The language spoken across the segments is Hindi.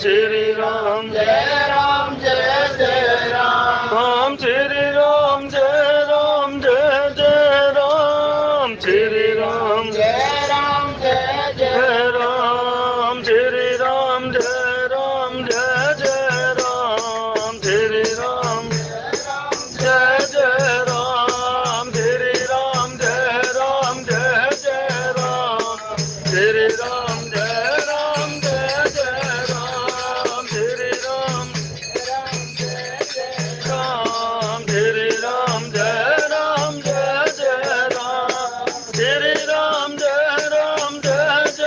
श्री राम जय राम जय जय राम राम श्री राम जय राम जय जय राम श्री राम जय राम जय जय जय राम श्री राम जय राम जय जय राम श्री राम जय जय राम श्री राम जय राम जय जय राम श्री राम जय राम जय जय राम श्री राम राम श्री राम जय राम जय जय राम श्री राम जय राम जय जय राम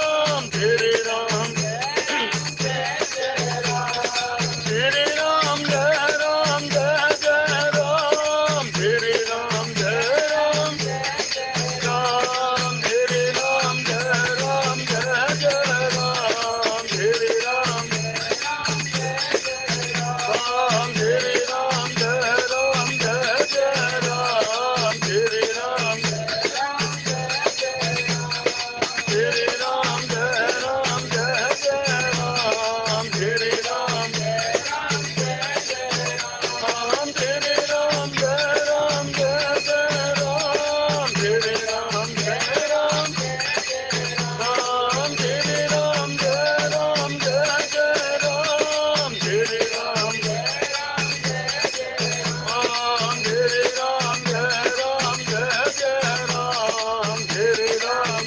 श्री राम श्री राम जय राम जय जय राम श्री राम जय राम राम श्री राम जय राम जय जय राम श्री राम राम श्री राम जय राम जय जय राम श्री राम श्री राम जय राम जय जय राम श्री राम राम श्री राम जय राम जय जय राम श्री राम जय राम राम श्री राम जय राम जय जय राम श्री राम राम श्री राम जय राम जय जय राम श्री राम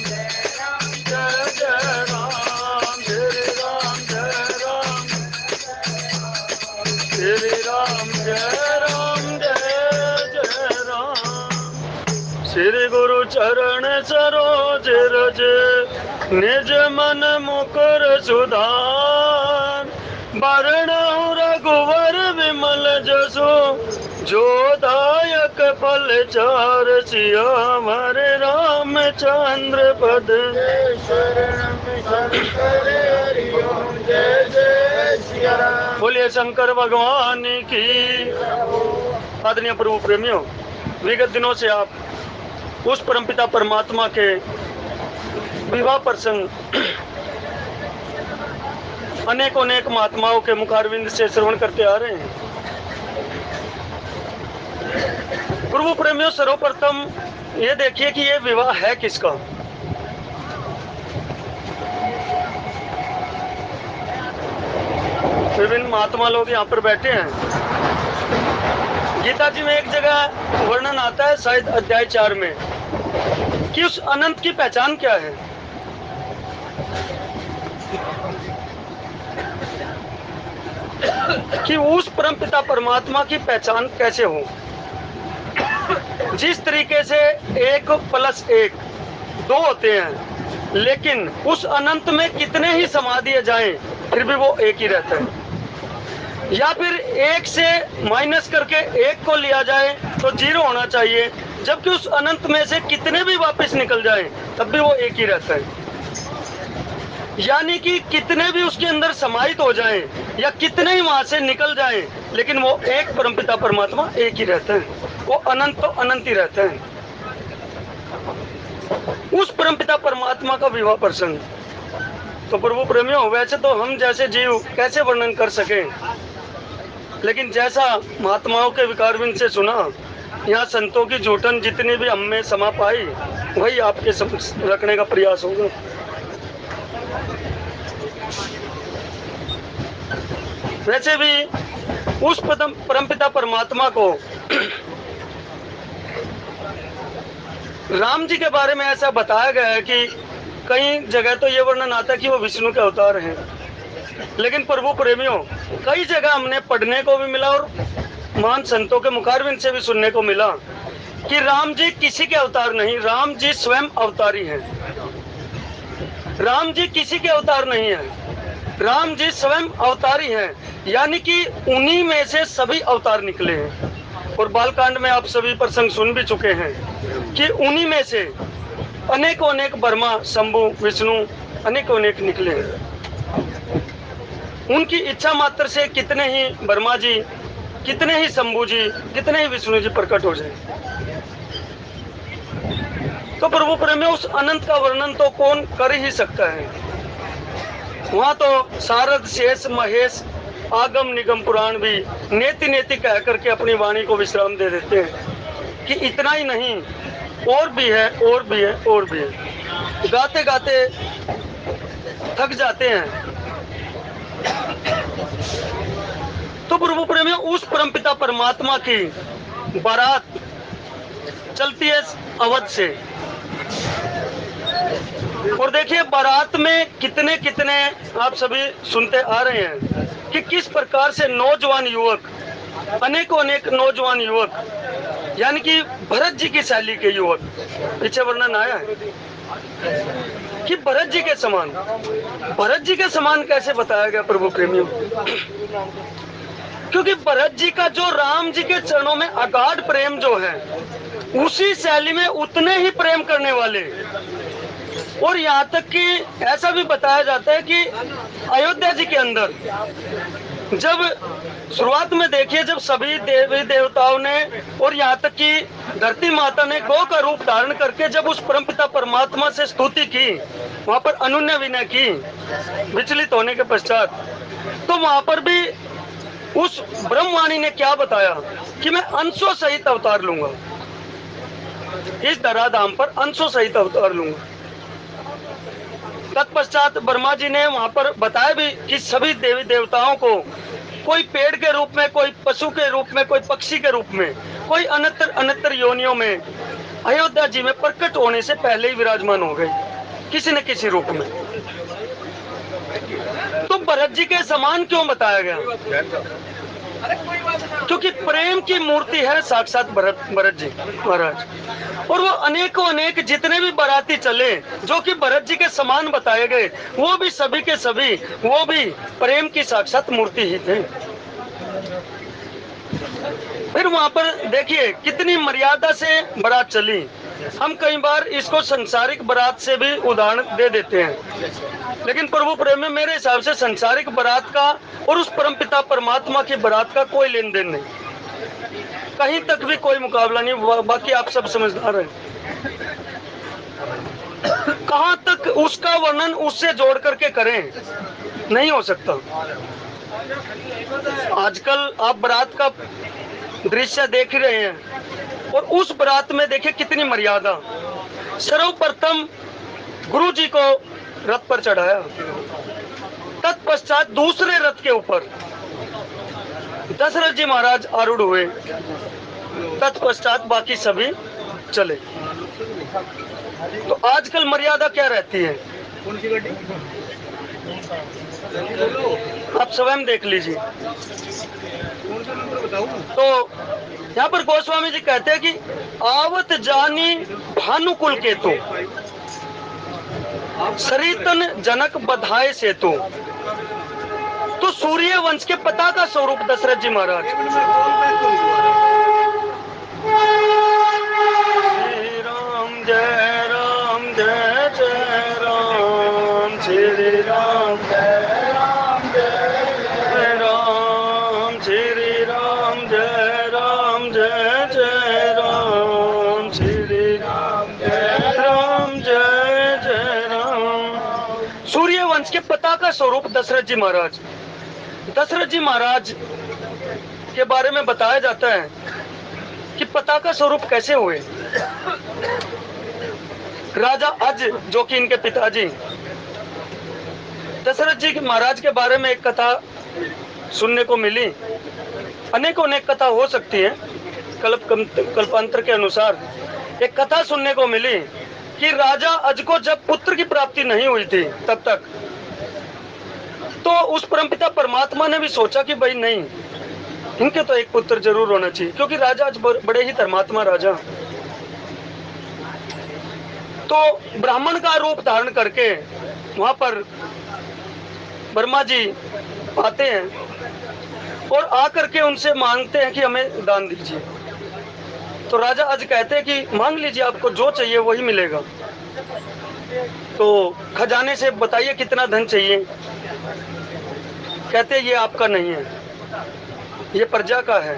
जय जय राम श्री राम जय राम श्री राम जय राम जय जय राम श्री गुरु चरण सरोज रज निज मन मुकुर सुधार वरण रघुवर विमल जसु जो दायक फल चार सियावर रामचंद्र पद जय जय सिया राम बोलिए शंकर भगवान की। आदरणीय प्रभु प्रेमियों, विगत दिनों से आप उस परमपिता परमात्मा के विवाह प्रसंग अनेक महात्माओं के मुखारविंद से श्रवण करते आ रहे हैं। प्रभु प्रेमियों, सर्वप्रथम ये देखिए कि ये विवाह है किसका। विभिन्न महात्मा लोग यहाँ पर बैठे हैं। गीता जी में एक जगह वर्णन आता है, शायद अध्याय 4 में, कि उस अनंत की पहचान क्या है। कि उस परमपिता परमात्मा की पहचान कैसे हो। जिस तरीके से 1 + 1 2 होते हैं, लेकिन उस अनंत में कितने ही समा दिए जाएं फिर भी वो एक ही रहता है। या फिर 1 से माइनस करके 1 को लिया जाए तो 0 होना चाहिए, जबकि उस अनंत में से कितने भी वापस निकल जाएं तब भी वो एक ही रहता है। यानी कि कितने भी उसके अंदर समाहित हो जाएं या कितने ही वहां से निकल जाएं, लेकिन वो एक परमपिता परमात्मा एक ही रहता है। वो अनंत तो अनंत ही रहता है। उस परमपिता परमात्मा का विवाह प्रसंग तो प्रभु प्रेमियों, वैसे तो हम जैसे जीव कैसे वर्णन कर सके, लेकिन जैसा महात्माओं के विकारविंद से सुना, यहाँ संतों की जूठन जितनी भी हम में समा पाई वही आपके समक्ष रखने का प्रयास होगा। वैसे भी उस परमपिता परमात्मा को राम जी के बारे में ऐसा बताया गया है कि कई जगह तो ये वर्णन आता है कि वो विष्णु के अवतार हैं, लेकिन प्रभु प्रेमियों, कई जगह हमने पढ़ने को भी मिला और महान संतों के मुखारविंद से भी सुनने को मिला कि राम जी किसी के अवतार नहीं, राम जी स्वयं अवतारी हैं। राम जी किसी के अवतार नहीं है, राम जी स्वयं अवतारी हैं। यानी कि उन्हीं में से सभी अवतार निकले हैं। और बालकांड में आप सभी प्रसंग सुन भी चुके हैं कि उन्हीं में से अनेक ब्रह्मा, शंभु, विष्णु अनेक निकले हैं। उनकी इच्छा मात्र से कितने ही ब्रह्मा जी, कितने ही शंभु जी, कितने ही विष्णु जी प्रकट हो जाए। तो प्रभु प्रेमियों, उस अनंत का वर्णन तो कौन कर ही सकता है। वहाँ तो सारद शेष महेश आगम निगम पुराण भी नेति नेति कह करके अपनी वाणी को विश्राम दे देते हैं कि इतना ही नहीं, और भी है, और भी है, और भी है। गाते गाते थक जाते हैं। तो प्रभु प्रेमियों, उस परमपिता परमात्मा की बारात चलती है अवध से, और देखिए बारात में कितने कितने आप सभी सुनते आ रहे हैं कि किस प्रकार से नौजवान युवक, अनेकों अनेक नौजवान युवक, यानी कि भरत जी की शैली के युवक, पीछे वर्णन आया है कि भरत जी के समान, भरत जी के समान कैसे बताया गया प्रभु प्रेमियों? क्योंकि भरत जी का जो राम जी के चरणों में अगाध प्रेम जो है, उसी शैली में उतने ही प्रेम करने वाले, और यहाँ तक कि ऐसा भी बताया जाता है कि अयोध्या जी के अंदर जब शुरुआत में देखिए, जब सभी देवी देवताओं ने और यहाँ तक कि धरती माता ने गौ का रूप धारण करके जब उस परमपिता परमात्मा से स्तुति की, वहाँ पर अनुन्य विनय की विचलित होने के पश्चात, तो वहाँ पर भी उस ब्रह्मवाणी ने क्या बताया कि मैं अंशों सहित अवतार लूंगा, इस धराधाम पर अंशों सहित अवतार लूंगा। तत्पश्चात ब्रह्मा जी ने वहां पर बताया भी कि सभी देवी देवताओं को कोई पेड़ के रूप में, कोई पशु के रूप में, कोई पक्षी के रूप में, कोई अनंतर अनंतर योनियों में अयोध्या जी में प्रकट होने से पहले ही विराजमान हो गए किसी न किसी रूप में। तो भरत जी के समान क्यों बताया गया? क्योंकि प्रेम की मूर्ति है साक्षात भरत जी महाराज, और वो अनेकों अनेक जितने भी बाराती चले जो कि भरत जी के समान बताए गए, वो भी सभी के सभी वो भी प्रेम की साक्षात मूर्ति ही थे। फिर वहां पर देखिए कितनी मर्यादा से बारात चली। हम कई बार इसको संसारिक बारात से भी उदाहरण दे देते हैं, लेकिन प्रभु प्रेम में मेरे हिसाब से संसारिक बारात का और उस परमपिता परमात्मा की बारात का कोई लेन देन नहीं, कहीं तक भी कोई मुकाबला नहीं। बाकी आप सब समझदार हैं, कहां तक उसका वर्णन उससे जोड़ करके करें, नहीं हो सकता। आजकल आप बारात का दृश्य देख ही रहे हैं, और उस बारात में देखिए कितनी मर्यादा। सर्वप्रथम गुरु जी को रथ पर चढ़ाया, तत्पश्चात दूसरे रथ के ऊपर दशरथ जी महाराज आरूढ़ हुए, तत्पश्चात बाकी सभी चले। तो आजकल मर्यादा क्या रहती है आप स्वयं देख लीजिए। तो यहाँ पर गोस्वामी जी कहते हैं कि आवत जानी भानुकुल के तो सरितन जनक बधाए से तो सूर्य वंश के पताका स्वरूप दशरथ जी महाराज। श्री राम जय राम जय जय राम, श्री राम जय राम जय राम, श्री राम जय राम जय जय राम, श्री राम जय जय राम। सूर्य वंश के पताका स्वरूप दशरथ जी महाराज। दशरथ जी महाराज के बारे में बताया जाता है कि पताका स्वरूप कैसे हुए। राजा अज जो कि इनके पिताजी, दशरथ जी महाराज के बारे में एक कथा सुनने को मिली। अनेकों अनेक कथा हो सकती है, कल्पांतर के अनुसार एक कथा सुनने को मिली कि राजा अज को जब पुत्र की प्राप्ति नहीं हुई थी तब तक, तो उस परमपिता परमात्मा ने भी सोचा कि भाई नहीं, इनके तो एक पुत्र जरूर होना चाहिए, क्योंकि राजा आज बड़े ही धर्मात्मा राजा। तो ब्राह्मण का रूप धारण करके वहां पर ब्रह्मा जी आते हैं और आकर के उनसे मांगते हैं कि हमें दान दीजिए। तो राजा आज कहते हैं कि मांग लीजिए, आपको जो चाहिए वही मिलेगा। तो खजाने से बताइए कितना धन चाहिए। कहते ये आपका नहीं है, ये प्रजा का है,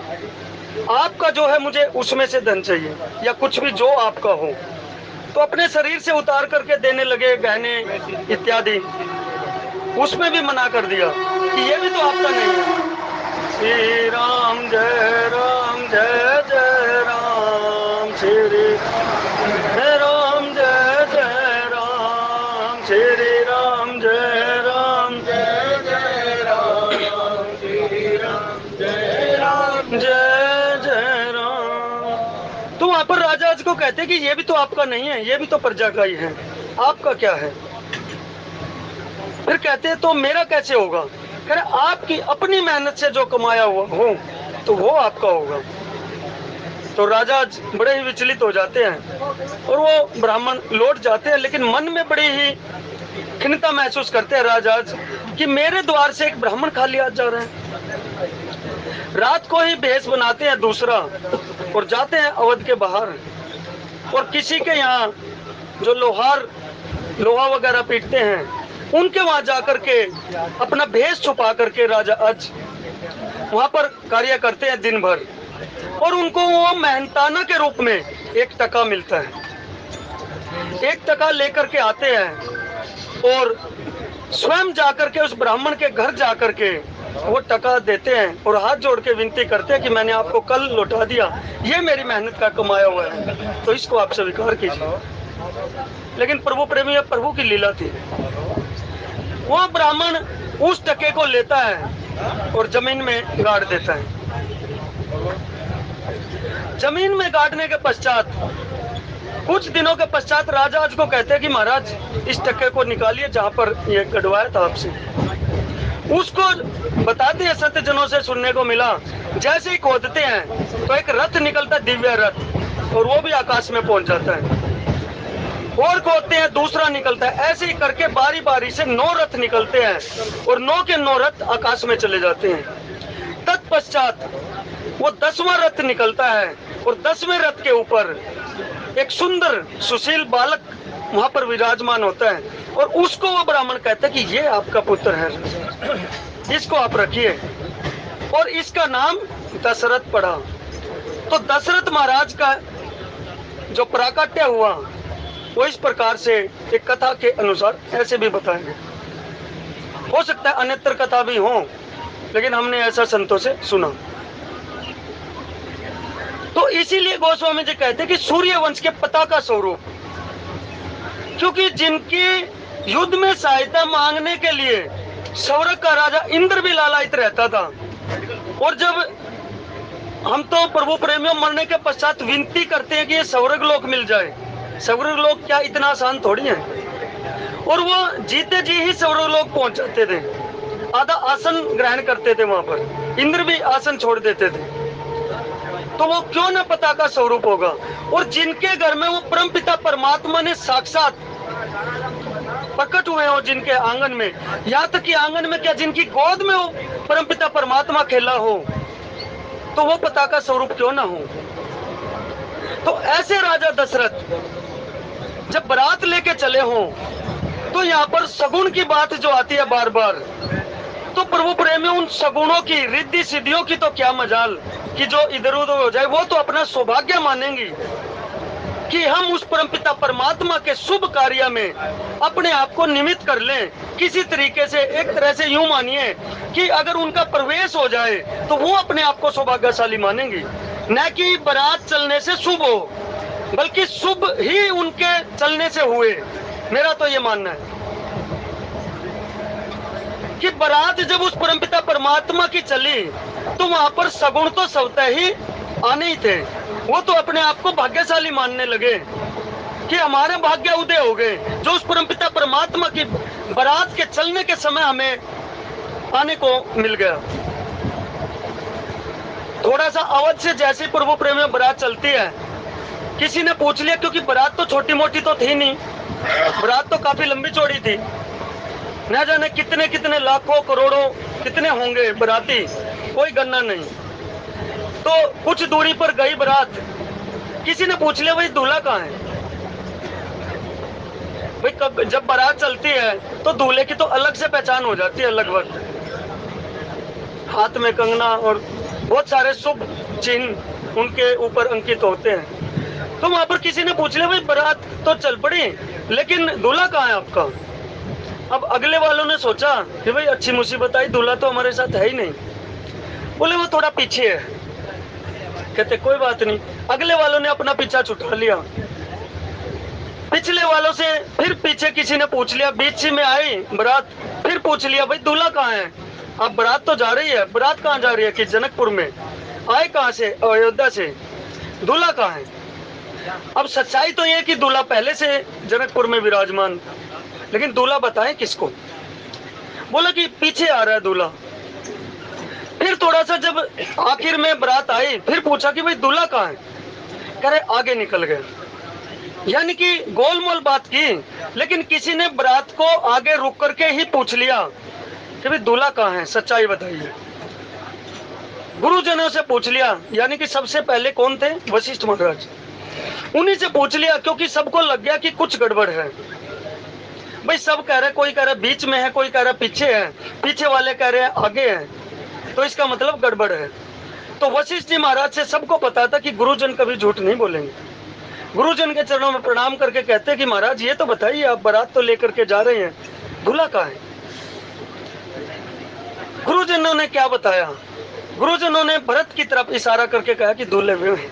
आपका जो है मुझे उसमें से धन चाहिए, या कुछ भी जो आपका हो। तो अपने शरीर से उतार करके देने लगे गहने इत्यादि। उसमें भी मना कर दिया कि ये भी तो आपका नहीं है। श्री राम जय जय राम, श्री राम जय राम, श्री राम जय राम, श्री राम जय राम। तो वहां पर राजा को कहते कि ये भी तो आपका नहीं है, ये भी तो प्रजा का ही है, आपका क्या है? फिर कहते तो मेरा कैसे होगा? कह रहे आपकी अपनी मेहनत से जो कमाया हुआ हो तो वो आपका होगा। तो राजा बड़े ही विचलित हो जाते हैं और वो ब्राह्मण लौट जाते हैं, लेकिन मन में बड़ी ही खिन्नता महसूस करते हैं राजा कि मेरे द्वार से एक ब्राह्मण खाली हाथ जा रहे हैं। रात को ही भेष बनाते हैं दूसरा और जाते हैं अवध के बाहर, और किसी के यहाँ जो लोहा वगैरह पीटते हैं उनके वहां जाकर के अपना भेष छुपा करके राजा अज वहां पर कार्य करते हैं दिन भर, और उनको वो मेहनताना के रूप में 1 टका मिलता है। 1 टका लेकर के आते हैं और स्वयं जाकर के उस ब्राह्मण के घर जाकर के वो टका देते हैं और हाथ जोड़ के विनती करते हैं कि मैंने आपको कल लौटा दिया, ये मेरी मेहनत का कमाया हुआ है, तो इसको आप स्वीकार कीजिए। लेकिन प्रभु प्रेमी, प्रभु की लीला थी। वो ब्राह्मण उस टके को लेता है और जमीन में गाड़ देता है। जमीन में गाड़ने के पश्चात कुछ दिनों के पश्चात राजा आज को कहते हैं कि महाराज इस टके को निकालिए जहां पर ये गड़वाया था आपसे। उसको बताते हैं, संत जनों से सुनने को मिला, जैसे ही खोदते हैं तो एक रथ निकलता, दिव्य रथ, और वो भी आकाश में पहुंच जाता है। और खोदते हैं, दूसरा निकलता है। ऐसे ही करके बारी बारी से 9 रथ निकलते हैं और 9 के 9 रथ आकाश में चले जाते हैं। तत्पश्चात वो 10वां रथ निकलता है और 10वें रथ के ऊपर एक सुंदर सुशील बालक वहां पर विराजमान होता है, और उसको वो ब्राह्मण कहता है कि ये आपका पुत्र है, इसको आप रखिए, और इसका नाम दशरथ पड़ा। तो दशरथ महाराज का जो प्राकट्य हुआ वो इस प्रकार से एक कथा के अनुसार ऐसे भी बताया गया। हो सकता है अन्यत्र कथा भी हो, लेकिन हमने ऐसा संतों से सुना। तो इसीलिए गोस्वामी जी कहते हैं कि सूर्य वंश के पताका स्वरूप, क्योंकि जिनकी युद्ध में सहायता मांगने के लिए स्वर्ग का राजा इंद्र भी लालायित रहता था, और जब हम तो प्रभु प्रेमियों मरने के पश्चात विनती करते हैं कि ये स्वर्ग लोक मिल जाए, स्वर्ग लोक क्या इतना आसान थोड़ी है, और वो जीते जी ही स्वर्ग लोक पहुंच जाते थे, आधा आसन ग्रहण करते थे वहां पर, इंद्र भी आसन छोड़ देते थे। तो वो क्यों न पताका स्वरूप होगा? और जिनके घर में वो परमपिता परमात्मा ने साक्षात प्रकट हुए हो, जिनके आंगन में, यहाँ तक कि आंगन में क्या जिनकी गोद में वो परमपिता परमात्मा खेला हो, तो वो पताका स्वरूप क्यों ना हो? तो ऐसे राजा दशरथ जब बारात लेके चले हों, तो यहाँ पर सगुण की बात जो आती है बार बार, तो प्रभु प्रेमी उन सगुणों की, रिद्धि सिद्धियों की तो क्या मजाल कि जो इधर उधर हो जाए, वो तो अपना सौभाग्य मानेंगी कि हम उस परमपिता परमात्मा के शुभ कार्य में अपने आप को निमित्त कर लें। किसी तरीके से, एक तरह से यूं मानिए कि अगर उनका प्रवेश हो जाए तो वो अपने आप को सौभाग्यशाली मानेंगी, न कि बारात चलने से शुभ हो, बल्कि शुभ ही उनके चलने से हुए। मेरा तो ये मानना है कि बारात जब उस परमपिता परमात्मा की चली तो वहां पर सगुण तो स्वतः ही आने ही थे। वो तो अपने आप को भाग्यशाली मानने लगे कि हमारे भाग्य उदय हो गए, जो उस परमपिता परमात्मा की बारात के चलने के समय हमें आने को मिल गया। थोड़ा सा अवध से जैसे प्रभु प्रेम में बारात चलती है, किसी ने पूछ लिया, क्योंकि बारात तो छोटी मोटी तो थी नहीं, बारात तो काफी लंबी चौड़ी थी, न जाने कितने कितने लाखों करोड़ों कितने होंगे बाराती, कोई गणना नहीं। तो कुछ दूरी पर गई बारात, किसी ने पूछ लिया भाई दूल्हा कहाँ है? भाई कब जब बारात चलती है तो दूल्हे की तो अलग से पहचान हो जाती है, लगभग हाथ में कंगना और बहुत सारे शुभ चिन्ह उनके ऊपर अंकित होते हैं। तो वहां पर किसी ने पूछ लिया भाई बारात तो चल पड़ी, लेकिन दूल्हा कहाँ है आपका? अब अगले वालों ने सोचा कि भाई अच्छी मुसीबत आई, दूल्हा तो हमारे साथ है ही नहीं। बोले वो थोड़ा पीछे है। कहते कोई बात नहीं। अगले वालों ने अपना पीछा छुटा लिया। पिछले वालों से फिर पीछे किसी ने पूछ लिया, बीच में आई बारात, फिर पूछ लिया भाई दूल्हा कहाँ है। अब बारात तो जा रही है, बारात कहाँ जा रही है कि जनकपुर में, आए कहाँ से, अयोध्या से, दूल्हा कहाँ है। अब सच्चाई तो ये कि दूल्हा पहले से जनकपुर में विराजमान, लेकिन दूल्हा बताएं किसको। बोला कि पीछे आ रहा है दूल्हा। फिर थोड़ा सा जब आखिर में बारात आई, फिर पूछा कि भाई दूल्हा कहाँ है। कह रहे आगे निकल गए। यानी कि गोलमोल बात की, लेकिन किसी ने बारात को आगे रुक करके ही पूछ लिया कि भाई दूल्हा कहाँ है, सच्चाई बताइए। गुरुजनों से पूछ लिया, यानी कि सबसे पहले कौन थे, वशिष्ठ महाराज। उन्हीं से पूछ लिया, क्योंकि सबको लग गया कि कुछ गड़बड़ है। भाई सब कह रहे, कोई कह रहा बीच में है, कोई कह रहा पीछे है, पीछे वाले कह रहे हैं आगे है, तो इसका मतलब गड़बड़ है। तो वशिष्ठ जी महाराज से सबको पता था कि गुरुजन कभी झूठ नहीं बोलेंगे। गुरुजन के चरणों में प्रणाम करके कहते कि महाराज ये तो बताइए, आप बारात तो लेकर के जा रहे हैं, दूल्हा कहाँ है। गुरुजनों ने क्या बताया, गुरुजनों ने भरत की तरफ इशारा करके कहा कि दूल्हे में हैं।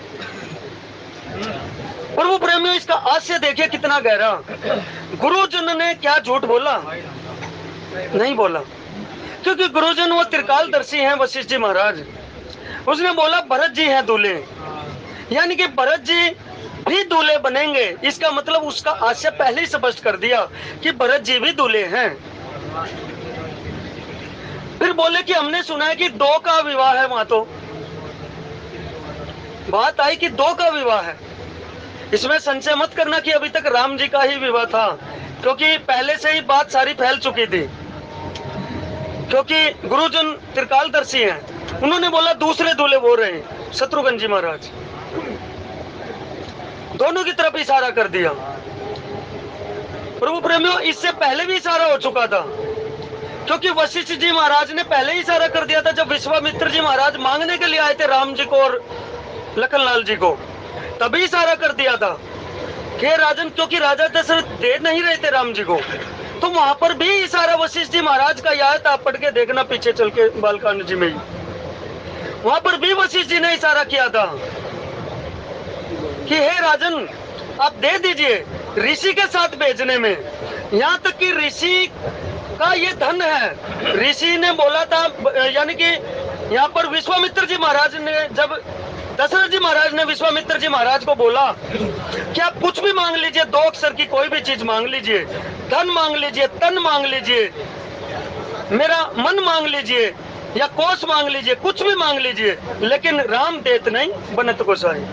प्रभु प्रेमियों, इसका हास्य देखिए कितना गहरा। गुरुजन ने क्या झूठ बोला, नहीं बोला, क्योंकि गुरुजन वो त्रिकालदर्शी हैं वशिष्ठ जी महाराज। उसने बोला भरत जी हैं दूल्हे, यानी कि भरत जी भी दूल्हे बनेंगे। इसका मतलब उसका हास्य पहले ही स्पष्ट कर दिया कि भरत जी भी दूल्हे हैं। फिर बोले कि हमने सुना है कि 2 का विवाह है, वहां तो बात आई कि 2 का विवाह है। इसमें संशय मत करना कि अभी तक राम जी का ही विवाह था, क्योंकि पहले से ही बात सारी फैल चुकी थी। क्योंकि गुरुजन त्रिकालदर्शी हैं, उन्होंने बोला दूसरे दूल्हे बोल रहे हैं, शत्रुघ्न जी महाराज। दोनों की तरफ इशारा कर दिया। प्रभु प्रेमियों, इससे पहले भी इशारा हो चुका था, क्योंकि वशिष्ठ जी महाराज ने पहले ही इशारा कर दिया था जब विश्वामित्र जी महाराज मांगने के लिए आए थे राम जी को और लखनलाल जी को, तभी इशारा कर दिया था कि राजन, क्योंकि राजा दशरथ दे नहीं रहे थे राम जी को, तो वहां पर भी इशारा वशिष्ठ जी महाराज का याद था। आप पढ़ के देखना पीछे चल के बालकांड जी में ही, वहां पर भी वशिष्ठ जी ने इशारा किया था कि हे राजन आप दे दीजिए, ऋषि के साथ भेजने में। यहाँ तक कि ऋषि का ये धन है। ऋषि ने बोला था, यानी कि यहाँ पर विश्वामित्र जी महाराज ने, जब दशरथ जी महाराज ने विश्वामित्र जी महाराज को बोला कि आप कुछ भी मांग लीजिए, 2 अक्षर की कोई भी चीज मांग लीजिए, धन मांग लीजिए, तन मांग लीजिए, मेरा मन मांग लीजिए या कोष मांग लीजिए, कुछ भी मांग लीजिए, लेकिन राम देत नहीं बनत गोसाई।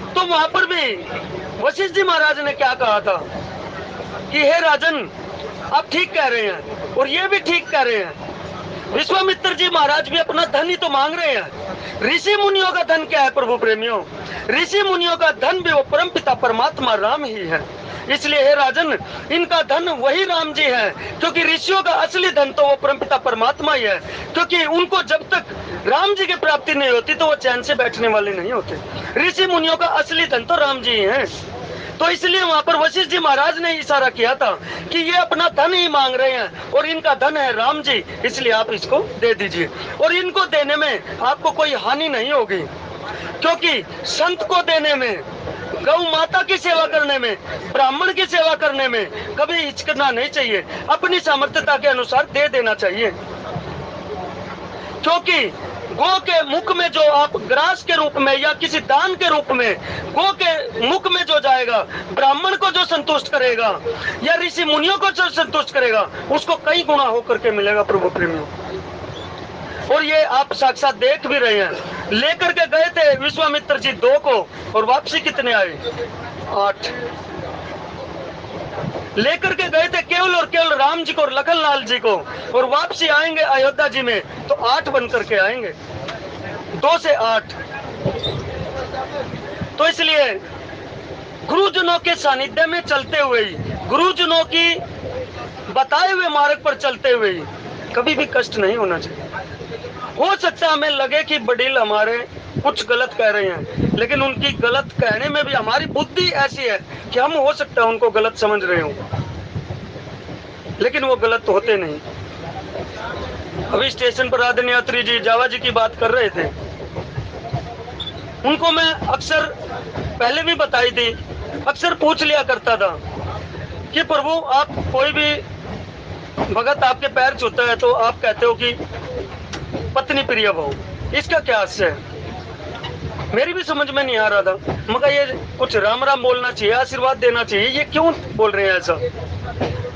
तो वहां पर भी वशिष्ठ जी महाराज ने क्या कहा था कि हे राजन आप ठीक कह रहे हैं और ये भी ठीक कह रहे हैं। विश्वामित्र जी महाराज भी अपना धन ही तो मांग रहे हैं। ऋषि मुनियों का धन क्या है प्रभु प्रेमियों, ऋषि मुनियों का धन भी वो परम पिता परमात्मा राम ही है। इसलिए हे राजन, इनका धन वही राम जी है, क्योंकि ऋषियों का असली धन तो वो परमपिता परमात्मा ही है। क्योंकि उनको जब तक राम जी की प्राप्ति नहीं होती तो वो चैन से बैठने वाले नहीं होते। ऋषि मुनियों का असली धन तो राम जी हैं। तो इसलिए वहां पर वशिष्ठ जी महाराज ने इशारा किया था कि ये अपना धन ही मांग रहे हैं और इनका धन है राम जी, इसलिए आप इसको दे दीजिए। और इनको देने में आपको कोई हानि नहीं होगी, क्योंकि संत को देने में, गौ माता की सेवा करने में, ब्राह्मण की सेवा करने में कभी हिचकना नहीं चाहिए। अपनी सामर्थ्यता के अनुसार दे देना चाहिए। क्योंकि गौ के मुख में जो आप ग्रास के रूप में या किसी दान के रूप में गौ के मुख में जो जाएगा, ब्राह्मण को जो संतुष्ट करेगा या ऋषि मुनियों को जो संतुष्ट करेगा, उसको कई गुना होकर के मिलेगा प्रभु प्रेमियों। और ये आप साक्षात देख भी रहे हैं। लेकर के गए थे विश्वामित्र जी 2 को और वापसी कितने आए, 8। लेकर के गए थे केवल और केवल राम जी को और लखनलाल जी को, और वापसी आएंगे अयोध्या जी में तो 8 बन करके आएंगे, 2 से 8। तो इसलिए गुरुजनों के सानिध्य में चलते हुए ही, गुरुजनों की बताए हुए मार्ग पर चलते हुए ही कभी भी कष्ट नहीं होना चाहिए। हो सकता है हमें लगे कि वडील हमारे कुछ गलत कह रहे हैं, लेकिन उनकी गलत कहने में भी हमारी बुद्धि ऐसी है कि हम हो सकता है उनको गलत समझ रहे हो। लेकिन वो गलत होते नहीं। अभी स्टेशन पर आदरणीय यात्री जी जावा जी की बात कर रहे थे, उनको मैं अक्सर पहले भी बताई थी, अक्सर पूछ लिया करता था कि प्रभु आप कोई भी भगत आपके पैर छूता है तो आप कहते हो कि पत्नी प्रिय भव, इसका क्या आशय है? मेरी भी समझ में नहीं आ रहा था। मगर ये कुछ राम राम बोलना चाहिए, आशीर्वाद देना चाहिए, ये क्यों बोल रहे हैं ऐसा?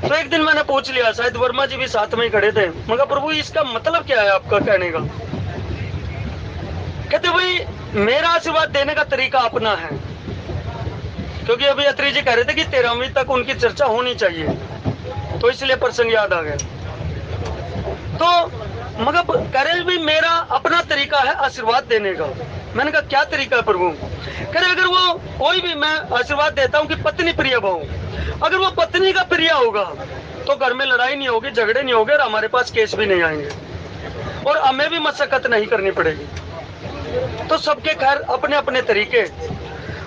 तो एक दिन मैंने पूछ लिया, शायद वर्मा जी भी साथ में ही खड़े थे, मगर प्रभु इसका मतलब क्या है आपका कहने का? कहते भाई मेरा आशीर्वाद देने का तरीका अपना है, क्योंकि अभी अत्री जी कह रहे थे कि 13वीं तक उनकी चर्चा होनी चाहिए, तो इसलिए प्रसंग याद आ गया। तो मगर कह रहे भी मेरा अपना तरीका है आशीर्वाद देने का। मैंने कहा क्या तरीका है प्रभु? कह रहे अगर वो कोई भी, मैं आशीर्वाद देता हूँ कि पत्नी प्रिय भव, अगर वो पत्नी का प्रिय होगा तो घर में लड़ाई नहीं होगी, झगड़े नहीं होंगे और हमारे पास केस भी नहीं आएंगे और हमें भी मशक्कत नहीं करनी पड़ेगी। तो सबके खैर अपने अपने तरीके।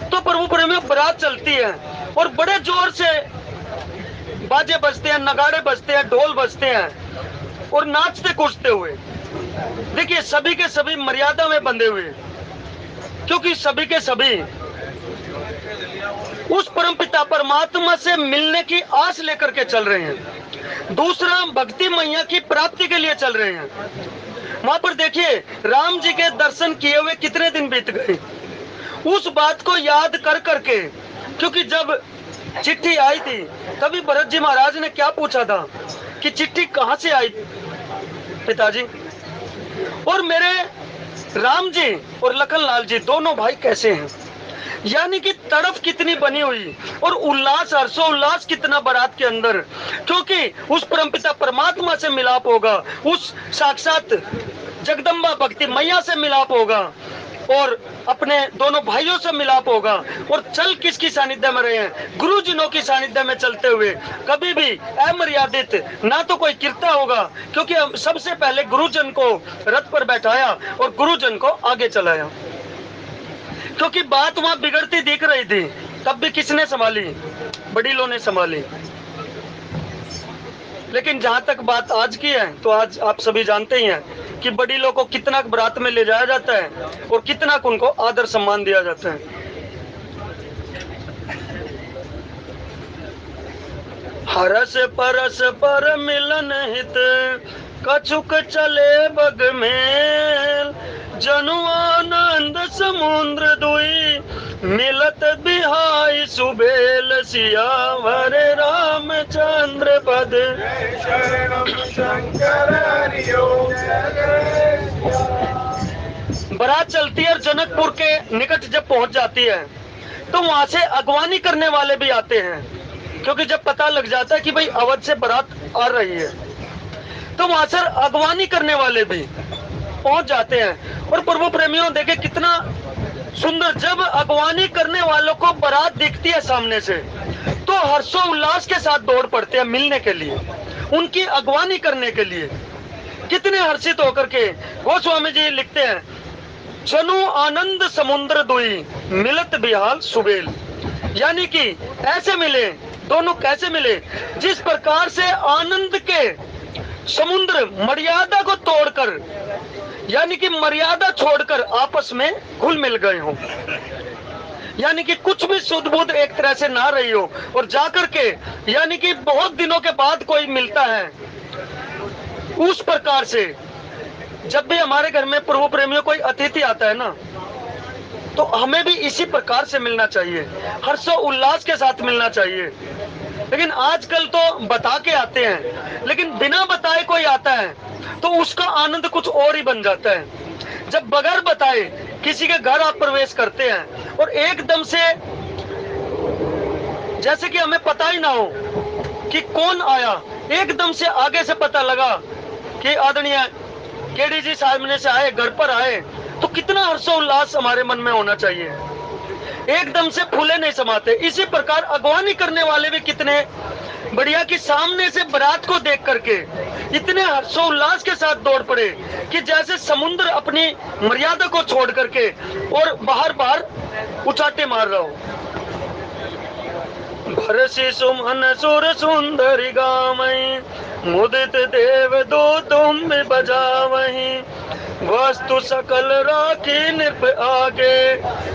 तो प्रभु प्रेमियों बारात चलती है और बड़े जोर से बाजे बजते हैं, नगाड़े बजते हैं, ढोल बजते हैं और नाचते कूदते हुए। देखिए सभी के सभी मर्यादा में बंधे हुए, क्योंकि सभी के सभी उस परमपिता परमात्मा से मिलने की आस लेकर के चल रहे हैं। दूसरा भक्ति मैया की प्राप्ति के लिए चल रहे हैं। वहां पर देखिए राम जी के दर्शन किए हुए कितने दिन बीत गए, उस बात को याद कर करके, क्योंकि जब चिट्ठी आई थी तभी भरत जी महाराज ने क्या पूछा था कि चिट्ठी कहां से आई पिताजी, और मेरे राम जी और लखन लाल जी दोनों भाई कैसे हैं? यानी कि तड़फ कितनी बनी हुई और उल्लास, हर्षोल्लास कितना बारात के अंदर, क्योंकि उस परमपिता परमात्मा से मिलाप होगा, उस साक्षात जगदम्बा भक्ति मैया से मिलाप होगा और अपने दोनों भाइयों से मिलाप होगा। और चल किसकी सानिध्य में रहे हैं? गुरुजनों की सानिध्य में चलते हुए कभी भी अमर्यादित ना तो कोई कीर्ता होगा, क्योंकि सबसे पहले गुरुजन को रथ पर बैठाया और गुरुजन को आगे चलाया, क्योंकि बात वहां बिगड़ती दिख रही थी। तब भी किसने संभाली? बड़ीलों ने संभाली। लेकिन जहां तक बात आज की है, तो आज आप सभी जानते ही हैं कि बड़ीलों को कितना बारात में ले जाया जाता है और कितना उनको आदर सम्मान दिया जाता है। हरस परस पर मिलन हित कछुक चले बग में, जनु आनंद समुद्र दुई मिलत बिहाई सुबेल, सियावर रामचंद्र पद। बारात चलती है और जनकपुर के निकट जब पहुंच जाती है तो वहां से अगवानी करने वाले भी आते हैं, क्योंकि जब पता लग जाता है कि भाई अवध से बारात आ रही है तो वहां से अगवानी करने वाले भी पहुंच जाते हैं। और प्रभु प्रेमियों देखे कितना सुंदर, जब अगवानी करने वालों को बारात दिखती है सामने से तो हर्षोल्लास के साथ दौड़ पड़ते हैं मिलने के लिए, उनकी अगवानी करने के लिए। कितने हर्षित होकर के गोस्वामी जी लिखते हैं, जनु आनंद समुद्र दुई मिलत बिहाल सुबेल, यानी कि ऐसे मिले दोनों। कैसे मिले? जिस प्रकार से आनंद के समुद्र मर्यादा को तोड़कर, यानी कि मर्यादा छोड़कर आपस में घुल मिल गए हों, यानी कि कुछ भी सुध बुध एक तरह से ना रही हो और जाकर के, यानी कि बहुत दिनों के बाद कोई मिलता है। उस प्रकार से जब भी हमारे घर में प्रभु प्रेमियों कोई अतिथि आता है ना, तो हमें भी इसी प्रकार से मिलना चाहिए, हर्षो उल्लास के साथ मिलना चाहिए। लेकिन आजकल तो बता के आते हैं, लेकिन बिना बताए कोई आता है तो उसका आनंद कुछ और ही बन जाता है। जब बगैर बताए किसी के घर आप प्रवेश करते हैं और एकदम से, जैसे कि हमें पता ही ना हो कि कौन आया, एकदम से आगे से पता लगा कि आदरणीय केडी जी सामने से आए, घर पर आए, तो कितना हर्षोल्लास हमारे मन में होना चाहिए। एकदम से फूले नहीं समाते। इसी प्रकार अगवानी करने वाले भी कितने बढ़िया कि सामने से बारात को देख करके इतने हर्षोल्लास के साथ दौड़ पड़े कि जैसे समुद्र अपनी मर्यादा को छोड़ करके और बाहर बाहर उचाटे मार रहा हो। भरसी सुमन सुर सुंदरी गावहीं, मुदित देव दूतुम बजावहीं, वस्तु सकल राखी निप आगे,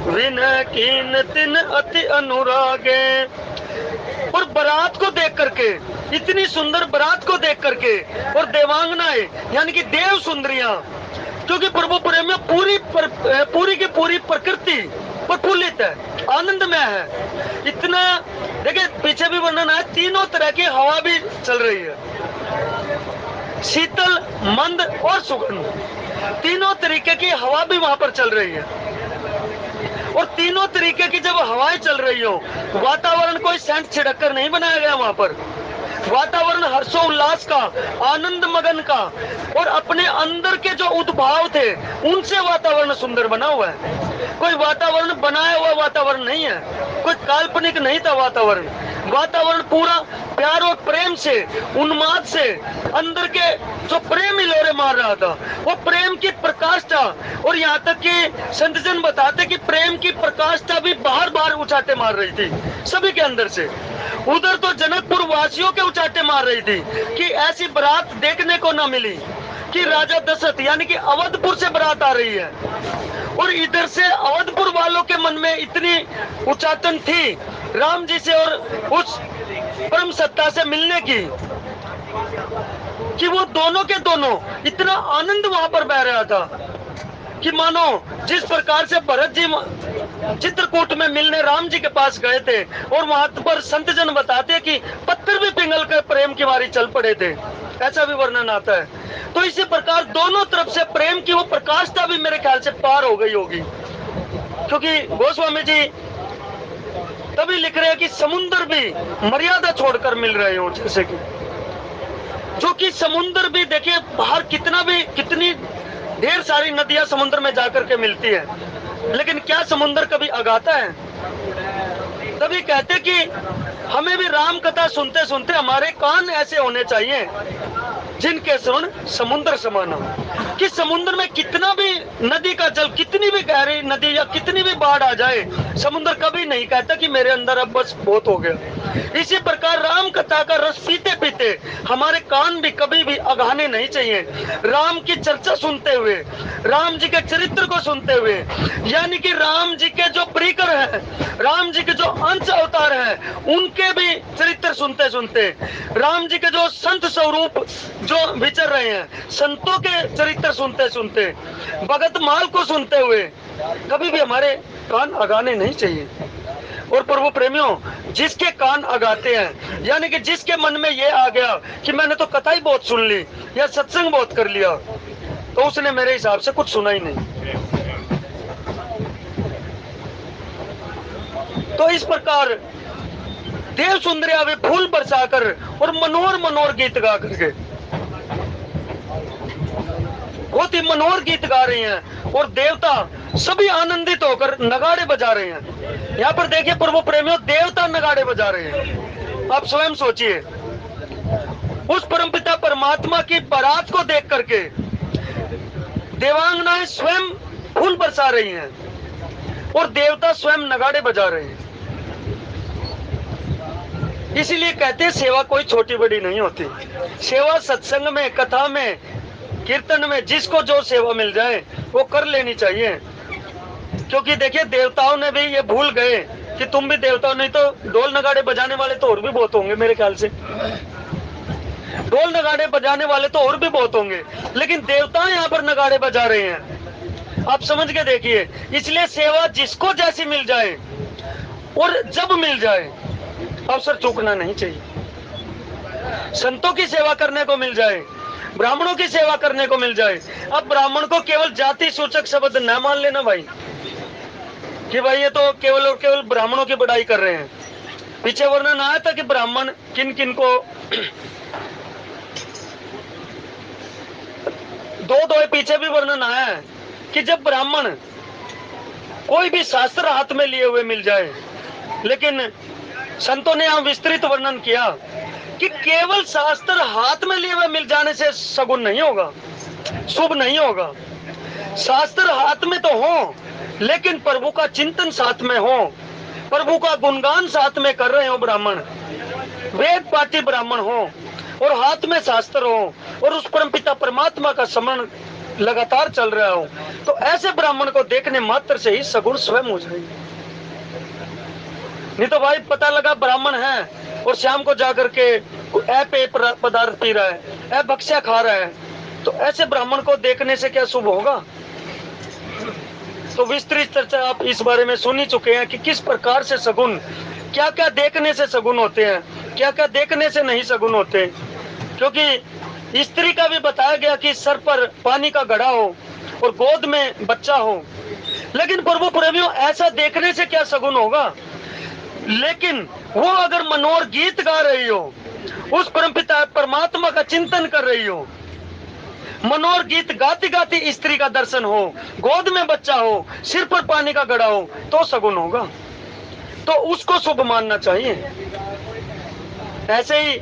विनय कीन तिन अति अनुरागे। और बारात को देख करके, इतनी सुंदर बारात को देख करके, और देवांगनाएं यानी कि देव सुंदरियां, क्योंकि प्रभु प्रेमियों पूरी की पूरी प्रकृति प्रफुल्लित है, आनंदमय है। इतना देखिए, पीछे भी वर्णन है, तीनों तरह की हवा भी चल रही है, शीतल, मंद और सुगंध, तीनों तरीके की हवा भी वहां पर चल रही है। और तीनों तरीके की जब हवाएं चल रही हो, वातावरण कोई सेंट छिड़क कर नहीं बनाया गया वहां पर, वातावरण हर्षोल्लास का, आनंद मगन का, और अपने अंदर के जो उद्भाव थे उनसे वातावरण सुंदर बना हुआ है। कोई वातावरण बनाया हुआ वातावरण नहीं है, कोई काल्पनिक नहीं था वातावरण। वातावरण पूरा प्यार और प्रेम से, उन्माद से, अंदर के जो प्रेम हिलोरे मार रहा था, वो प्रेम की प्रकाष्ठा। और यहाँ तक कि संतजन बताते कि प्रेम की प्रकाष्ठा भी बाहर बाहर उचाटे मार रही थी सभी के अंदर से। उधर तो जनकपुर वासियों के उचाटे मार रही थी कि ऐसी बारात देखने को ना मिली, कि राजा दशरथ यानी कि अवधपुर से बारात आ रही है। और इधर से अवधपुर वालों के मन में इतनी उचाटन थी राम जी से और उस परम सत्ता से मिलने की, कि वो दोनों के दोनों इतना आनंद वहां पर बह रहा था कि मानो जिस प्रकार से भरत जी चित्रकूट में मिलने राम जी के पास गए थे, और वहां पर संतजन बताते कि पत्थर भी पिघल कर प्रेम की मारी चल पड़े थे, ऐसा भी वर्णन आता है। तो इसी प्रकार दोनों तरफ से प्रेम की वो प्रकाष्ठा भी मेरे ख्याल से पार हो गई होगी, क्योंकि गोस्वामी जी तभी लिख रहे हैं कि समुद्र भी मर्यादा छोड़कर मिल रहे हो, जैसे कि जो कि समुद्र भी देखिए बाहर कितनी ढेर सारी नदियां समुद्र में जाकर के मिलती है, लेकिन क्या समुद्र कभी अगाता है? तभी कहते कि हमें भी राम कथा सुनते सुनते हमारे कान ऐसे होने चाहिए जिनके सुन समुद्र समान हो, कि समुद्र में कितना भी नदी का जल, कितनी भी गहरी नदी या कितनी भी बाढ़ आ जाए, समुद्र कभी नहीं कहता कि मेरे अंदर अब बस बहुत हो गया। इसी प्रकार राम कथा का रस पीते पीते हमारे कान भी कभी भी अघाने नहीं चाहिए। राम की चर्चा सुनते हुए, राम जी के चरित्र को सुनते हुए, यानी कि राम जी के जो प्रियकर है, राम जी के जो अंश अवतार है, उनके भी चरित्र सुनते सुनते, राम जी के जो संत स्वरूप जो विचर रहे हैं, संतों के चरित्र सुनते सुनते, भगत माल को सुनते हुए कभी भी हमारे कान अगाने नहीं चाहिए। और प्रभु प्रेमियों, जिसके कान अगाते हैं, यानी कि जिसके मन में ये आ गया कि मैंने तो कथा ही बहुत सुन ली या सत्संग बहुत कर लिया, तो उसने मेरे हिसाब से कुछ सुना ही नहीं। तो इस प्रकार देव सुंदरिया वे फूल बरसाकर और मनोहर गीत गा करके बहुत ही मनोहर गीत गा रही हैं, और देवता सभी आनंदित होकर नगाड़े बजा रहे हैं। यहाँ पर देखिए प्रभु प्रेमियों, देवता नगाड़े बजा रहे हैं। आप स्वयं सोचिए, उस परमपिता परमात्मा की बारात को देख करके देवांगनाएं स्वयं फूल बरसा रही हैं और देवता स्वयं नगाड़े बजा रहे हैं। इसीलिए कहते हैं सेवा कोई छोटी बड़ी नहीं होती। सेवा सत्संग में, कथा में, कीर्तन में जिसको जो सेवा मिल जाए वो कर लेनी चाहिए। क्योंकि देखिए देवताओं ने भी ये भूल गए कि तुम भी देवताओं, नहीं तो ढोल नगाड़े बजाने वाले तो और भी बहुत होंगे मेरे ख्याल से, ढोल नगाड़े बजाने वाले तो और भी बहुत होंगे, लेकिन देवता यहाँ पर नगाड़े बजा रहे हैं। आप समझ के देखिए। इसलिए सेवा जिसको जैसी मिल जाए और जब मिल जाए, अवसर चूकना नहीं चाहिए। संतों की सेवा करने को मिल जाए, ब्राह्मणों की सेवा करने को मिल जाए। अब ब्राह्मण को केवल जाति सूचक शब्द न मान लेना भाई, कि भाई ये तो केवल और केवल ब्राह्मणों की बड़ाई कर रहे हैं। पीछे वर्णन आया था कि ब्राह्मण किन किन को दो पीछे भी वर्णन आया है कि जब ब्राह्मण कोई भी शास्त्र हाथ में लिए हुए मिल जाए, लेकिन संतों ने यहाँ विस्तृत वर्णन किया कि केवल शास्त्र हाथ में लिए हुए मिल जाने से सगुन नहीं होगा, शुभ नहीं होगा। शास्त्र हाथ में तो हो, लेकिन प्रभु का चिंतन साथ में हो, प्रभु का गुणगान साथ में कर रहे हो ब्राह्मण, वेद पाठी ब्राह्मण हो और हाथ में शास्त्र हो और उस परमपिता परमात्मा का स्मरण लगातार चल रहा हो, तो ऐसे ब्राह्मण को देखने मात्र से ही सगुण स्वयं हो जाएंगे। नहीं तो भाई पता लगा ब्राह्मण है और शाम को जाकर के पेय पदार्थ पी रहा है, भक्ष्या खा रहा है, तो ऐसे ब्राह्मण को देखने से क्या शुभ होगा? तो विस्तृत चर्चा आप इस बारे में सुन ही चुके हैं कि किस प्रकार से सगुन, क्या क्या देखने से सगुन होते हैं, क्या क्या देखने से नहीं सगुन होते। क्योंकि स्त्री का भी बताया गया कि सर पर पानी का घड़ा हो और गोद में बच्चा हो, लेकिन प्रभु प्रेमियों ऐसा देखने से क्या सगुन होगा? लेकिन वो अगर मनोहर गीत गा रही हो, उस परमपिता परमात्मा का चिंतन कर रही हो, मनोहर गीत गाती गाती स्त्री का दर्शन हो, गोद में बच्चा हो, सिर पर पानी का घड़ा हो, तो सगुन होगा, तो उसको शुभ मानना चाहिए। ऐसे ही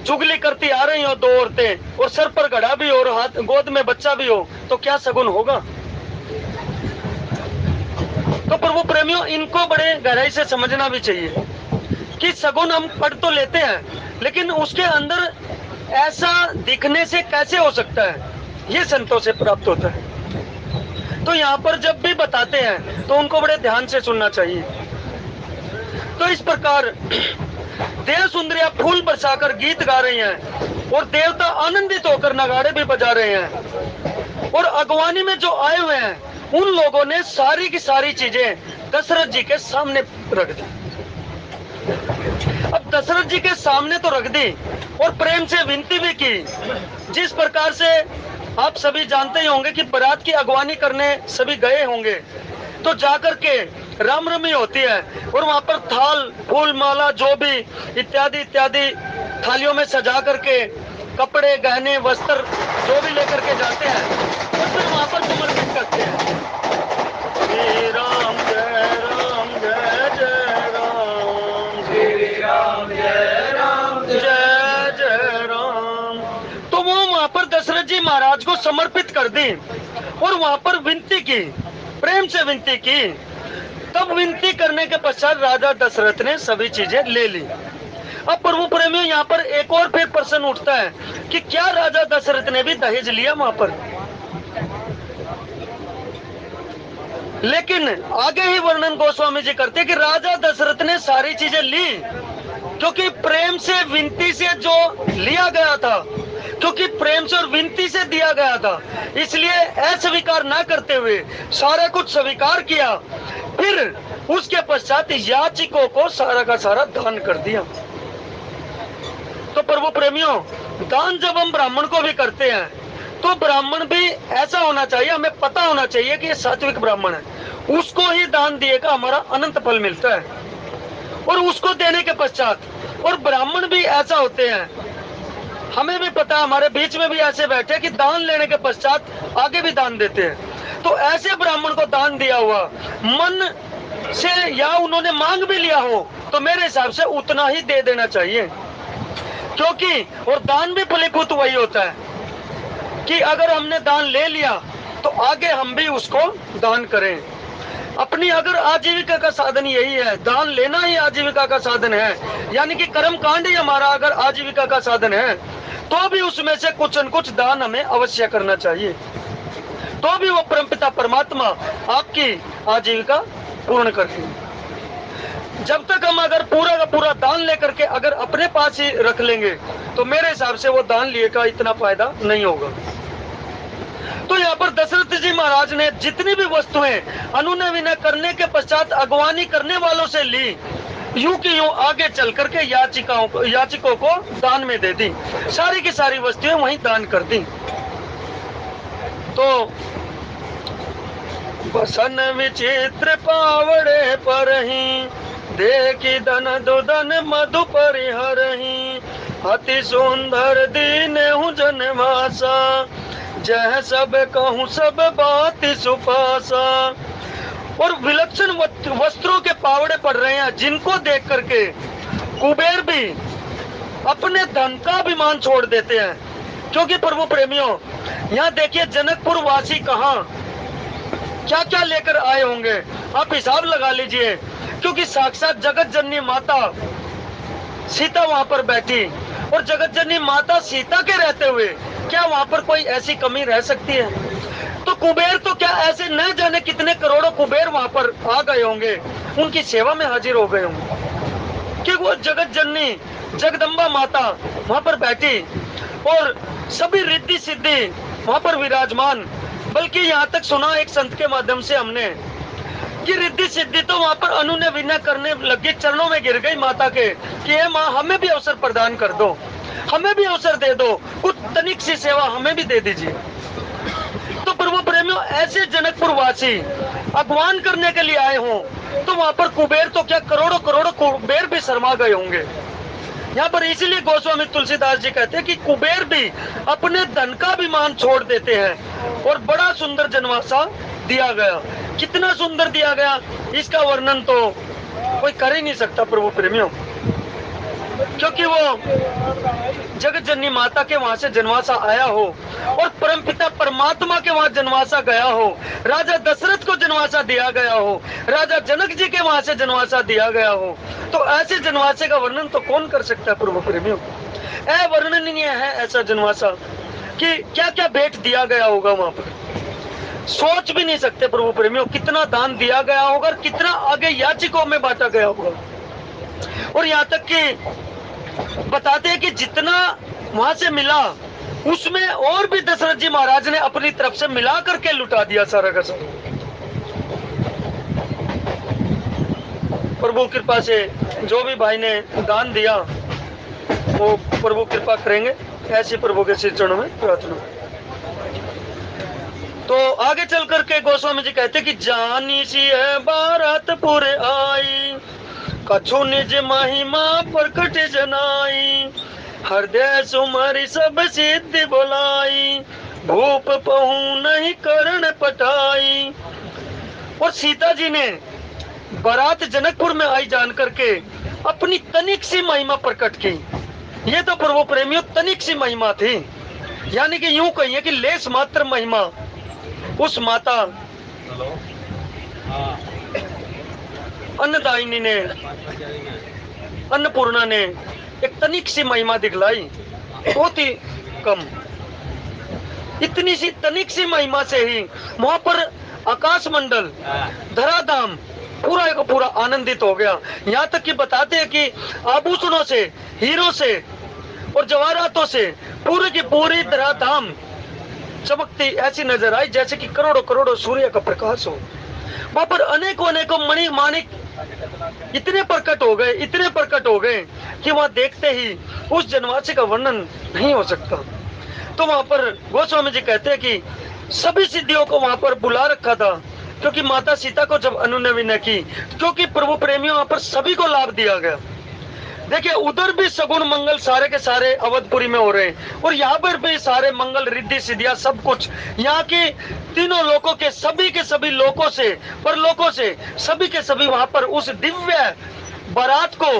चुगली करती आ रही हो दो औरतें और सर पर घड़ा भी हो और हाथ गोद में बच्चा भी हो, तो क्या सगुन होगा? तो प्रभु प्रेमियों, इनको बड़े गहराई से समझना भी चाहिए कि सगुन हम पढ़ तो लेते हैं, लेकिन उसके अंदर ऐसा दिखने से कैसे हो सकता है, ये संतों से प्राप्त होता है। तो यहाँ पर जब भी बताते हैं तो उनको बड़े ध्यान से सुनना चाहिए। तो इस प्रकार देव सुंदरिया फूल बरसाकर गीत गा रही हैं और देवता आनंदित होकर नगाड़े भी बजा रहे हैं, और अगवानी में जो आए हुए हैं उन लोगों ने सारी की सारी चीजें दशरथ जी के सामने रख दी। अब दशरथ जी के सामने तो रख दी और प्रेम से विनती भी की। जिस प्रकार से आप सभी जानते ही होंगे कि बारात की अगवानी करने सभी गए होंगे, तो जाकर के राम रमी होती है और वहां पर थाल फूल माला जो भी इत्यादि इत्यादि थालियों में सजा करके कपड़े गहने वस्त्र जो भी लेकर के जाते हैं और फिर वहां पर समर्पित करते हैं। श्री राम जय राम जय जय राम, श्री राम जय राम जय जय राम। तो वो वहां पर दशरथ जी महाराज को समर्पित कर दी और वहां पर विनती की, प्रेम से विनती की। तब विनती करने के पश्चात राजा दशरथ ने सभी चीजें ले ली। अब प्रभु प्रेमियों, यहाँ पर एक और फिर प्रश्न उठता है कि क्या राजा दशरथ ने भी दहेज लिया वहां पर? लेकिन आगे ही वर्णन गोस्वामी जी करते कि राजा दशरथ ने सारी चीजें ली, क्योंकि प्रेम से विनती से जो लिया गया था, क्योंकि प्रेम से और विनती से दिया गया था, इसलिए अस्वीकार ना करते हुए सारा कुछ स्वीकार किया। फिर उसके पश्चात याचिकों को सारा का सारा दान कर दिया। तो प्रभु प्रेमियों, दान जब हम ब्राह्मण को भी करते हैं तो ब्राह्मण भी ऐसा होना चाहिए, हमें पता होना चाहिए कि ये सात्विक ब्राह्मण है, उसको ही दान दिएगा हमारा अनंत फल मिलता है। और उसको देने के पश्चात, और ब्राह्मण भी ऐसा होते हैं, हमें भी पता, हमारे बीच में भी ऐसे बैठे कि दान लेने के पश्चात आगे भी दान देते हैं। तो ऐसे ब्राह्मण को दान दिया हुआ मन से या उन्होंने मांग भी लिया हो तो मेरे हिसाब से उतना ही दे देना चाहिए। क्योंकि और दान भी फलीभूत वही होता है कि अगर हमने दान ले लिया तो आगे हम भी उसको दान करें। अपनी अगर आजीविका का साधन यही है, दान लेना ही आजीविका का साधन है, यानी कि कर्म कांड ही हमारा अगर आजीविका का साधन है, तो भी उसमें से कुछ न कुछ दान हमें अवश्य करना चाहिए, तो भी वो परमपिता परमात्मा आपकी आजीविका पूर्ण करती है। जब तक हम अगर पूरा का पूरा दान लेकर के अगर अपने पास ही रख लेंगे तो मेरे हिसाब से वो दान लिए का इतना फायदा नहीं होगा। तो यहाँ पर दशरथ जी महाराज ने जितनी भी वस्तुएं अनुनय विनय करने के पश्चात अगवानी करने वालों से ली, यूं की यूं आगे चल करके याचिकों को दान में दे दी, सारी की सारी वस्तुएं वहीं दान कर दी। तो बसन विचित्र पावड़े पर ही देखी धन दुदन मधु परिहरही, अति सुंदर दीन हूँ जनवासा, जह सब कहूँ सब बात सुपासा। और विलक्षण वस्त्रों के पावड़े पड़ रहे हैं, जिनको देख करके कुबेर भी अपने धन का अभिमान छोड़ देते हैं। क्योंकि प्रभु प्रेमियों, यहाँ देखिए जनकपुर वासी कहाँ क्या क्या लेकर आए होंगे, आप हिसाब लगा लीजिए, क्योंकि साक्षात जगत जननी माता सीता वहां पर बैठी, और जगत जननी माता सीता के रहते हुए क्या वहां पर कोई ऐसी कमी रह सकती है? तो कुबेर तो क्या ऐसे न जाने कितने करोड़ों कुबेर वहां पर आ गए होंगे, उनकी सेवा में हाजिर हो गए होंगे कि वो जगत जननी जगदम्बा माता वहां पर बैठी और सभी रिद्धि सिद्धि वहां पर विराजमान। बल्कि यहाँ तक सुना एक संत के माध्यम से हमने कि रिद्धि सिद्धि तो वहां पर अनुनय विनय करने लगी, चरणों में गिर गई माता के कि हे माँ, हमें भी अवसर प्रदान कर दो, हमें भी अवसर दे दो, कुछ तनिक सी सेवा हमें भी दे दीजिए। तो प्रभु प्रेमियों, ऐसे जनकपुर वासी अगवान करने के लिए आए हों तो वहां पर कुबेर तो क्या करोड़ों करोड़ों कुबेर भी शर्मा गए होंगे। यहाँ पर इसीलिए गोस्वामी तुलसीदास जी कहते हैं कि कुबेर भी अपने धन का भी मान छोड़ देते हैं, और बड़ा सुंदर जनवासा दिया गया। कितना सुंदर दिया गया, इसका वर्णन तो कोई कर ही नहीं सकता प्रभु प्रेमियों, क्योंकि वो जगत जननी माता के वहां से जनवासा आया हो और परमपिता परमात्मा के वहां जनवासा गया हो, राजा दशरथ को जनवासा दिया गया हो, राजा जनक जी के वहां से जनवासा दिया गया हो, तो ऐसे जनवासे का वर्णन तो कौन कर सकता है प्रभु प्रेमियों? अवर्णनीय है ऐसा जनवासा कि क्या क्या भेंट दिया गया होगा वहां पर, सोच भी नहीं सकते प्रभु प्रेमियों। कितना दान दिया गया होगा और कितना आगे याचिकों में बांटा गया होगा। और यहाँ तक कि बताते हैं कि जितना वहां से मिला उसमें और भी दशरथ जी महाराज ने अपनी तरफ से मिला करके लुटा दिया सारा का सारा। प्रभु कृपा से जो भी भाई ने दान दिया वो प्रभु कृपा करेंगे, ऐसी प्रभु के श्री चरणों में प्रार्थना। तो आगे चल करके गोस्वामी जी कहते कि जानी सी है बारातपुर आई, कछु निज महिमा प्रकट जनाई, हृदय सुमरि सब सिद्धि बोलाई, भूप पहु नहीं करण पटाई। और सीता जी ने बारात जनकपुर में आई जान करके अपनी तनिक सी महिमा प्रकट की। ये तो प्रभु प्रेमियों तनिक सी महिमा थी, यानी कि यूं कहिए कि लेस मात्र महिमा उस माता अन्नदायिनी ने, अन्नपूर्णा ने एक तनिक सी महिमा दिखलाई, बहुत ही कम। इतनी सी तनिक सी महिमा से ही वहां पर आकाश मंडल, धराधाम पूरा का पूरा आनंदित हो गया। यहाँ तक कि बताते हैं कि आभूषणों से, हीरो से और जवाहरातों से पूरे की पूरी धराधाम चमकती ऐसी नजर आई जैसे कि करोड़ों करोड़ों सूर्य का प्रकाश हो। वहां पर अनेकों अनेकों मणि माणिक इतने प्रकट हो गए, इतने प्रकट हो गए कि वहां देखते ही उस जनवासी का वर्णन नहीं हो सकता। तो वहां पर गोस्वामी जी कहते हैं कि सभी सिद्धियों को वहां पर बुला रखा था, क्योंकि माता सीता को जब अनुनय विनय की, क्योंकि प्रभु प्रेमियों वहां पर सभी को लाभ दिया गया। देखिए उधर भी सगुण मंगल सारे के सारे अवधपुरी में हो रहे हैं, और यहाँ पर भी सारे मंगल रिद्धि सिद्धियां सब कुछ यहाँ के तीनों लोकों के सभी लोकों से, परलोकों से सभी के सभी वहां पर उस दिव्य बारात को,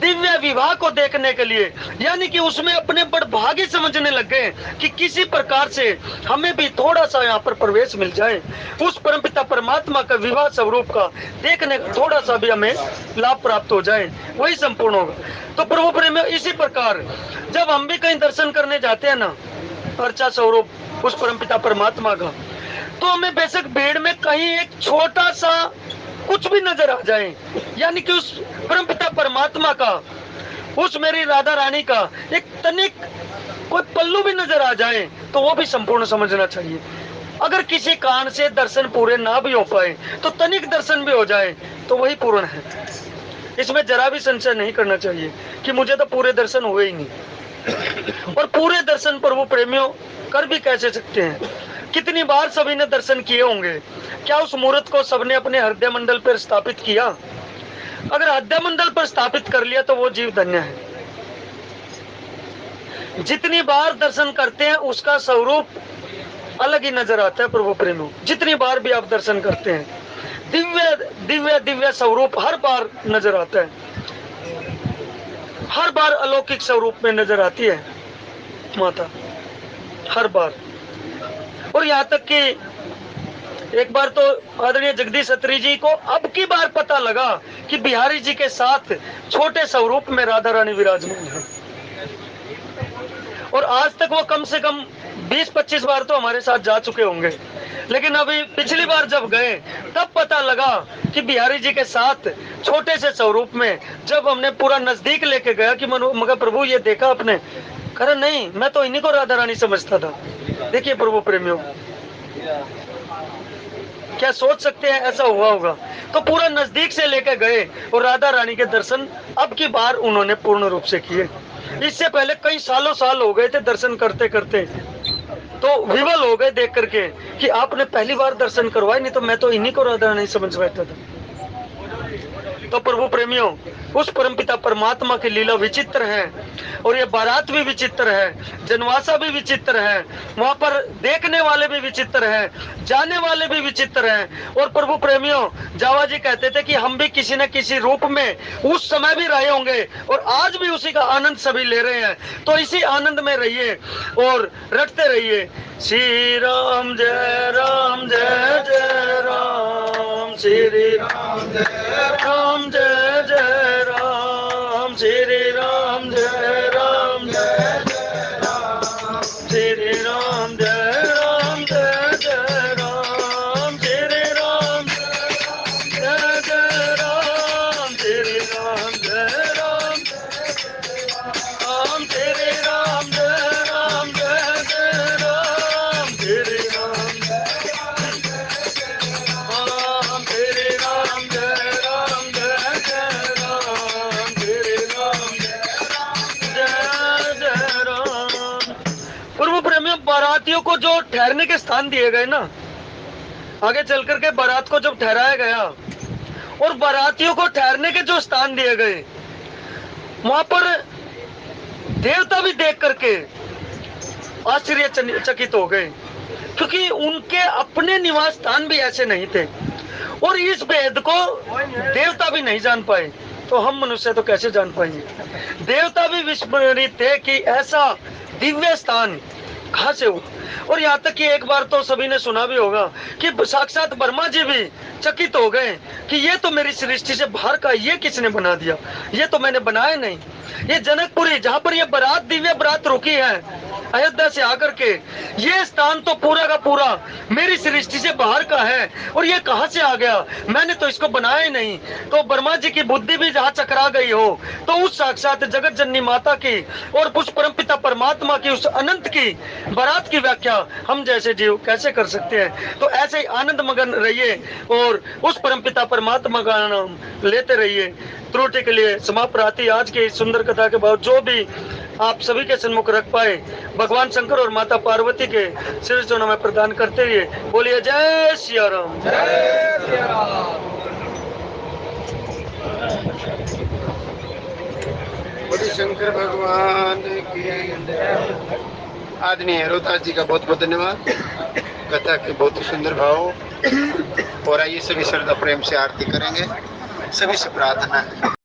दिव्य विवाह को देखने के लिए, यानी कि उसमें अपने बड़ भाग्य समझने लग गए कि किसी प्रकार से हमें भी थोड़ा सा यहाँ पर प्रवेश मिल जाए, उस परमपिता परमात्मा का विवाह स्वरूप का देखने का थोड़ा सा भी हमें लाभ प्राप्त हो जाए, वही संपूर्ण होगा। तो प्रभु प्रेम इसी प्रकार जब हम भी कहीं दर्शन करने जाते हैं ना, अर्चा स्वरूप उस परमपिता परमात्मा का, तो हमें बेशक भीड़ में कहीं एक छोटा सा कुछ भी नजर आ जाए, यानी कि उस परमपिता परमात्मा का, उस मेरी राधा रानी का एक तनिक कोई पल्लू भी नजर आ जाए तो वो भी संपूर्ण समझना चाहिए। अगर किसी कारण से दर्शन पूरे ना भी हो पाए तो तनिक दर्शन भी हो जाए तो वही पूर्ण है। इसमें जरा भी संशय नहीं करना चाहिए कि मुझे तो पूरे दर्शन हुए ही नहीं। और पूरे दर्शन प्रभु प्रेमियों कर भी कैसे सकते हैं? कितनी बार सभी ने दर्शन किए होंगे, क्या उस मूर्त को सबने अपने हृदय मंडल पर स्थापित किया? अगर हृदय मंडल पर स्थापित कर लिया तो वो जीव धन्य है। जितनी बार दर्शन करते हैं उसका स्वरूप अलग ही नजर आता है प्रभु प्रेमियों। जितनी बार भी आप दर्शन करते हैं दिव्य दिव्य दिव्य स्वरूप हर बार नजर आता है, हर बार अलौकिक स्वरूप में नजर आती है माता, हर बार। और यहाँ तक कि एक बार तो आदरणीय जगदीश अत्री जी को अब की बार पता लगा कि बिहारी जी के साथ छोटे स्वरूप में राधा रानी विराजमान है। और आज तक वो कम से कम 20-25 बार तो हमारे साथ जा चुके होंगे, लेकिन अभी पिछली बार जब गए तब पता लगा कि बिहारी जी के साथ छोटे से स्वरूप में, जब हमने पूरा नजदीक लेके गया कि मगर प्रभु ये देखा आपने, कहा नहीं मैं तो इन्हीं को राधा रानी समझता था। देखिए प्रभु प्रेमियों, क्या सोच सकते हैं ऐसा हुआ होगा। तो पूरा नजदीक से लेके गए और राधा रानी के दर्शन अब की बार उन्होंने पूर्ण रूप से किए। इससे पहले कई साल हो गए थे दर्शन करते करते, तो विवल हो गए देख करके कि आपने पहली बार दर्शन करवाए, नहीं तो मैं तो इन्हीं को राधा रानी समझ बैठा था। तो प्रभु प्रेमियों, उस परमपिता परमात्मा की लीला विचित्र है, और ये बारात भी विचित्र है, जनवासा भी विचित्र है, वहां पर देखने वाले भी विचित्र है, जाने वाले भी विचित्र हैं। और प्रभु प्रेमियों, जावा जी कहते थे कि हम भी किसी न किसी रूप में उस समय भी रहे होंगे और आज भी उसी का आनंद सभी ले रहे हैं। तो इसी आनंद में रहिए और रटते रहिए, श्री राम जय राम जय जय राम, श्री राम जय जय राम, श्री राम जय राम जय जय राम, श्री राम जय राम जय जय राम, श्री राम जय जय राम, श्री राम जय राम राम, श्री राम जय राम जय जय राम, श्री राम बारातियों को जो ठहरने के स्थान दिए गए ना, आगे चल करके बारात को जब ठहराया गया और बारातियों को ठहरने के जो स्थान दिए गए, वहां पर देवता भी देख करके आश्चर्यचकित हो गए, क्योंकि उनके अपने निवास स्थान भी ऐसे नहीं थे और इस भेद को देवता भी नहीं जान पाए, तो हम मनुष्य तो कैसे जान पाएंगे। देवता भी विस्मृत थे कि ऐसा दिव्य स्थान कहां से हो। और यहाँ तक कि एक बार तो सभी ने सुना भी होगा कि साक्षात ब्रह्मा जी भी चकित हो गए कि ये तो मेरी सृष्टि से बाहर का, ये किसने बना दिया, ये तो मैंने बनाया नहीं। ये जनकपुरी जहाँ पर ये बारात, दिव्य बारात रुकी है अयोध्या से आकर के, ये स्थान तो पूरा का पूरा मेरी सृष्टि से बाहर का है और ये कहां से आ गया, मैंने तो इसको बनाया ही नहीं। तो ब्रह्मा जी की बुद्धि भी जहाँ चकरा गई हो, तो उस साक्षात जगत जननी माता की और उस परमपिता परमात्मा की उस अनंत की बारात की व्याख्या हम जैसे जीव कैसे कर सकते हैं। तो ऐसे ही आनंद मगन रहिए और उस परमपिता परमात्मा का नाम लेते रहिए। त्रुटि के लिए समाप्त रहती आज की सुंदर कथा के बाद जो भी आप सभी के सन्मुख रख पाए, भगवान शंकर और माता पार्वती के सिर चरणों में प्रदान करते हुए बोलिए जय सिया राम। जय सिया राम। बोलिए शंकर भगवान की। आदरणीय रोहतास जी का बहुत बहुत धन्यवाद। कथा के बहुत ही सुंदर भाव। और आइए सभी श्रद्धा प्रेम से आरती करेंगे। सभी से प्रार्थना है।